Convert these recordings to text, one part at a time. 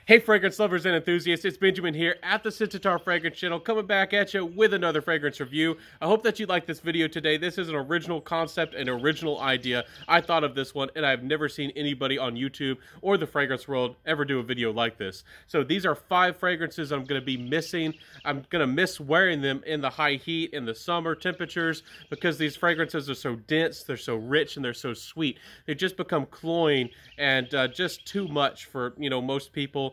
Hey fragrance lovers and enthusiasts, it's Benjamin here at the Syd Story Fragrance Channel, coming back at you with another fragrance review. I hope that you like this video today. This is an original concept, an original idea. I thought of this one, and I've never seen anybody on YouTube or the fragrance world ever do a video like this. So these are 5 fragrances I'm going to be missing. I'm going to miss wearing them in the high heat, in the summer temperatures, because these fragrances are so dense, they're so rich, and they're so sweet. They just become cloying and just too much for, most people.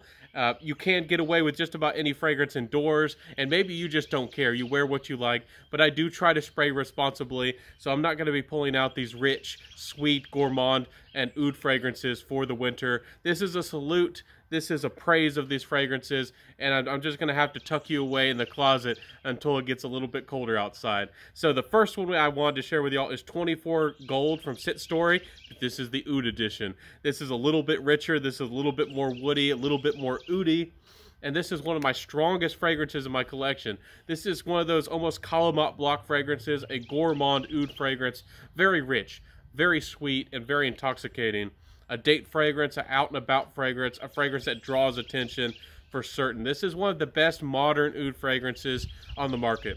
You can get away with just about any fragrance indoors, and maybe you just don't care. You wear what you like, but I do try to spray responsibly, so I'm not going to be pulling out these rich, sweet, gourmand, and oud fragrances for the winter. This is a salute. This is a praise of these fragrances, and I'm just going to have to tuck you away in the closet until it gets a little bit colder outside. So the first one I wanted to share with y'all is 24 Gold from Syd Story. This is the Oud edition. This is a little bit richer. This is a little bit more woody, a little bit more oudy. And this is one of my strongest fragrances in my collection. This is one of those almost Calumet block fragrances, a gourmand oud fragrance. Very rich, very sweet, and very intoxicating. A date fragrance, an out-and-about fragrance, a fragrance that draws attention for certain. This is one of the best modern oud fragrances on the market.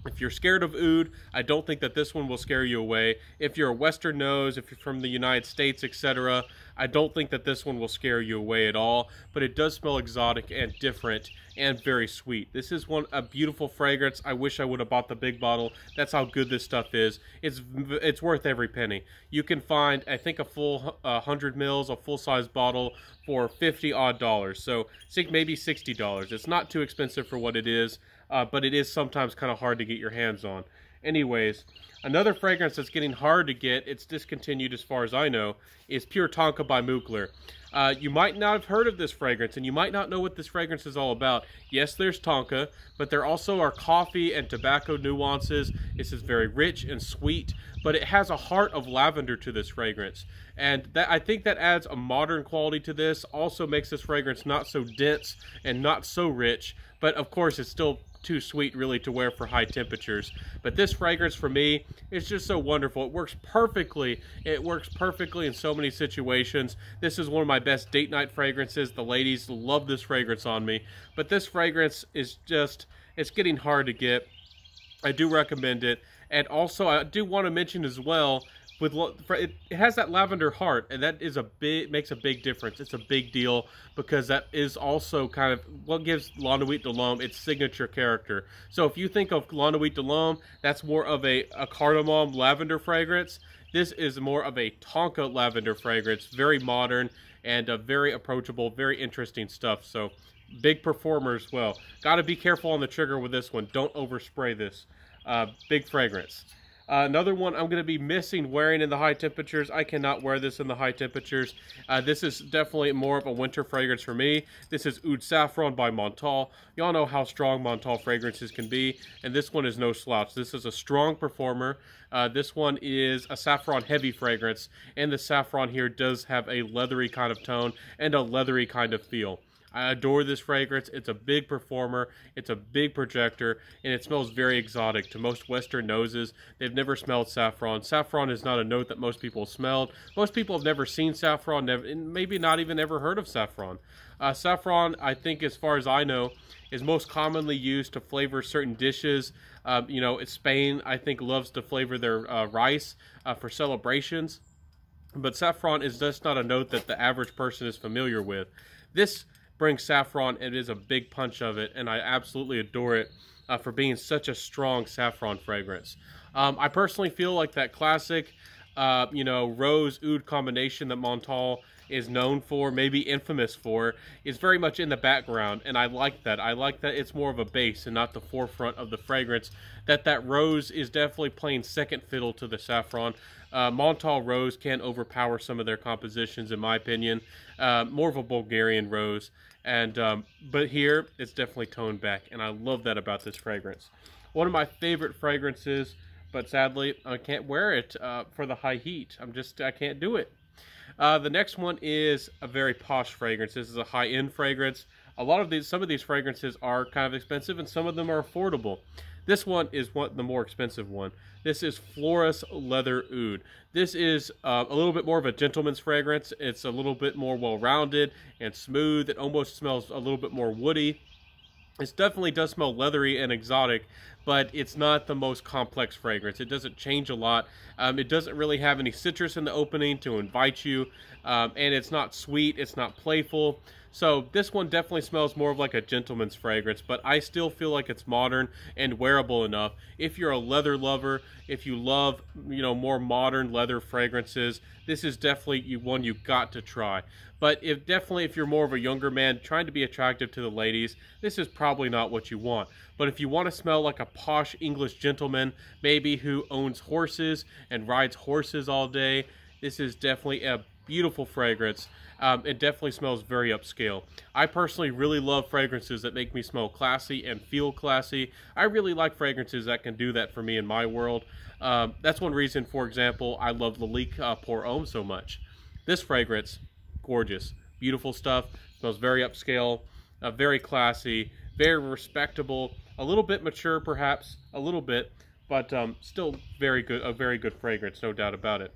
If you're scared of oud, I don't think that this one will scare you away. If you're a Western nose, if you're from the United States, etc., I don't think that this one will scare you away at all. But it does smell exotic and different and very sweet. This is a beautiful fragrance. I wish I would have bought the big bottle. That's how good this stuff is. It's worth every penny. You can find, I think, a full 100 mils, a full-size bottle for $50-odd. So maybe $60. It's not too expensive for what it is. But it is sometimes kind of hard to get your hands on. Anyways, another fragrance that's getting hard to get, it's discontinued as far as I know, is Pure Tonka by Mugler. You might not have heard of this fragrance, and you might not know what this fragrance is all about. Yes, there's Tonka, but there also are coffee and tobacco nuances. This is very rich and sweet, but it has a heart of lavender to this fragrance. And I think that adds a modern quality to this, also makes this fragrance not so dense and not so rich, but of course it's still too sweet really to wear for high temperatures. But this fragrance for me is just so wonderful. It works perfectly. It works perfectly in so many situations. This is one of my best date night fragrances. The ladies love this fragrance on me. But this fragrance is just, it's getting hard to get. I do recommend it. And also I do want to mention as well, it has that lavender heart, and that is makes a big difference. It's a big deal because that is also kind of what gives La Nuit de l'Homme its signature character. So if you think of La Nuit de l'Homme, that's more of a cardamom lavender fragrance. This is more of a Tonka lavender fragrance, very modern and very approachable, very interesting stuff. So big performer as well. Got to be careful on the trigger with this one. Don't overspray this. Big fragrance. Another one I'm going to be missing wearing in the high temperatures. I cannot wear this in the high temperatures. This is definitely more of a winter fragrance for me. This is Oud Saffron by Montal. Y'all know how strong Montal fragrances can be, and this one is no slouch. This is a strong performer. This one is a saffron heavy fragrance, and the saffron here does have a leathery kind of tone and a leathery kind of feel. I adore this fragrance. It's a big performer, it's a big projector, and it smells very exotic to most Western noses. They've never smelled saffron. Saffron is not a note that most people smelled. Most people have never seen saffron, and maybe not even ever heard of saffron. Saffron, I think, as far as I know, is most commonly used to flavor certain dishes. Spain, I think, loves to flavor their rice for celebrations. But saffron is just not a note that the average person is familiar with. This brings saffron, and it is a big punch of it, and I absolutely adore it for being such a strong saffron fragrance. I personally feel like that classic, rose oud combination that Montal is known for, maybe infamous for, is very much in the background, and I like that. I like that it's more of a base and not the forefront of the fragrance. That rose is definitely playing second fiddle to the saffron. Montal rose can overpower some of their compositions, in my opinion. More of a Bulgarian rose, but here it's definitely toned back, and I love that about this fragrance. One of my favorite fragrances, but sadly I can't wear it for the high heat. I can't do it. The next one is a very posh fragrance. This is a high-end fragrance. Some of these fragrances are kind of expensive, and some of them are affordable. This one is the more expensive one. This is Floris Leather Oud. This is a little bit more of a gentleman's fragrance. It's a little bit more well-rounded and smooth. It almost smells a little bit more woody. It definitely does smell leathery and exotic, but it's not the most complex fragrance. It doesn't change a lot. It doesn't really have any citrus in the opening to invite you, and it's not sweet. It's not playful. So this one definitely smells more of like a gentleman's fragrance, but I still feel like it's modern and wearable enough. If you're a leather lover, if you love, more modern leather fragrances, this is definitely one you got to try. But if you're more of a younger man trying to be attractive to the ladies, this is probably not what you want. But if you want to smell like a posh English gentleman, maybe who owns horses and rides horses all day, this is definitely a beautiful fragrance. It definitely smells very upscale. I personally really love fragrances that make me smell classy and feel classy. I really like fragrances that can do that for me in my world. That's one reason, for example, I love Lalique Pour Homme so much. This fragrance, gorgeous, beautiful stuff, smells very upscale, very classy, very respectable, a little bit mature perhaps, a little bit, but still very good, a very good fragrance, no doubt about it.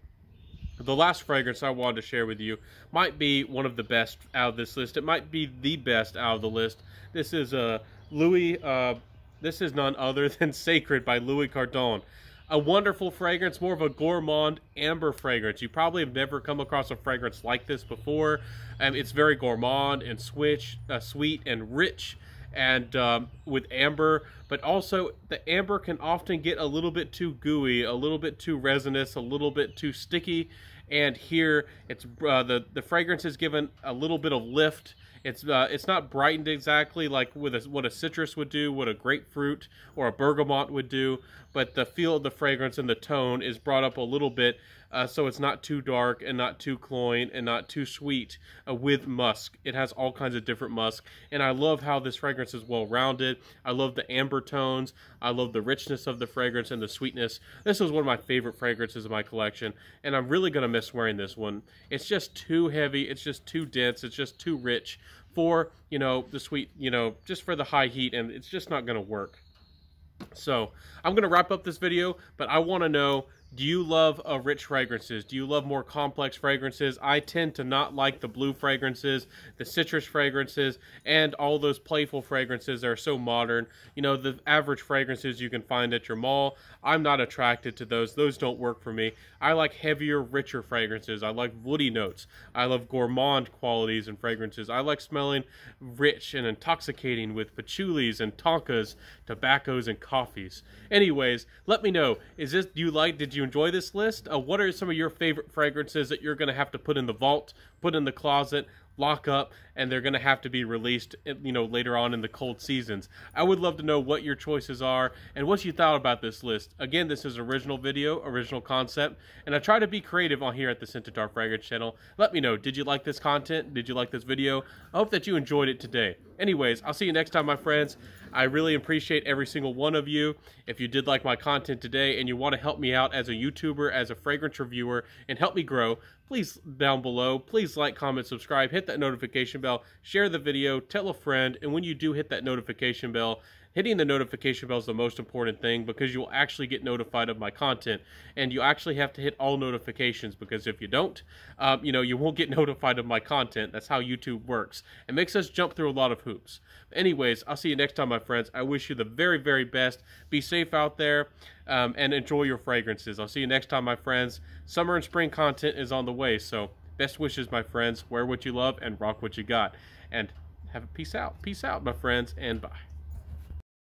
The last fragrance I wanted to share with you might be one of the best out of this list. It might be the best out of the list. This is this is none other than Sacred by Louis Cardon. A wonderful fragrance, more of a gourmand amber fragrance. You probably have never come across a fragrance like this before. It's very gourmand and sweet and rich, and with amber, but also the amber can often get a little bit too gooey, a little bit too resinous, a little bit too sticky, and here it's the fragrance is given a little bit of lift. It's not brightened exactly like what a citrus would do, what a grapefruit or a bergamot would do, but the feel of the fragrance and the tone is brought up a little bit, so it's not too dark and not too cloying and not too sweet with musk. It has all kinds of different musk, and I love how this fragrance is well-rounded. I love the amber tones. I love the richness of the fragrance and the sweetness. This is one of my favorite fragrances in my collection, and I'm really going to miss wearing this one. It's just too heavy. It's just too dense. It's just too rich for, the sweet, just for the high heat, and it's just not going to work. So I'm going to wrap up this video, but I want to know, do you love rich fragrances? Do you love more complex fragrances? I tend to not like the blue fragrances, the citrus fragrances, and all those playful fragrances that are so modern. The average fragrances you can find at your mall, I'm not attracted to those. Those don't work for me. I like heavier, richer fragrances. I like woody notes. I love gourmand qualities in fragrances. I like smelling rich and intoxicating with patchoulis and tonkas, tobaccos, and coffees. Anyways, let me know. Did you enjoy this list? What are some of your favorite fragrances that you're going to have to put in the vault, put in the closet, lock up, and they're going to have to be released, later on in the cold seasons? I would love to know what your choices are and what you thought about this list. Again, this is original video, original concept, and I try to be creative on here at the Syd Story Fragrance channel. Let me know, did you like this content? Did you like this video? I hope that you enjoyed it today. Anyways, I'll see you next time, my friends. I really appreciate every single one of you. If you did like my content today and you want to help me out as a YouTuber, as a fragrance reviewer, and help me grow, please down below, please like, comment, subscribe, hit that notification bell, share the video, tell a friend, and when you do hit that notification bell, hitting the notification bell is the most important thing, because you'll actually get notified of my content, and you actually have to hit all notifications, because if you don't, you won't get notified of my content. That's how YouTube works. It makes us jump through a lot of hoops. Anyways, I'll see you next time, my friends. I wish you the very, very best. Be safe out there, and enjoy your fragrances. I'll see you next time, my friends. Summer and spring content is on the way, so best wishes, my friends. Wear what you love and rock what you got. And have a peace out, my friends, and bye.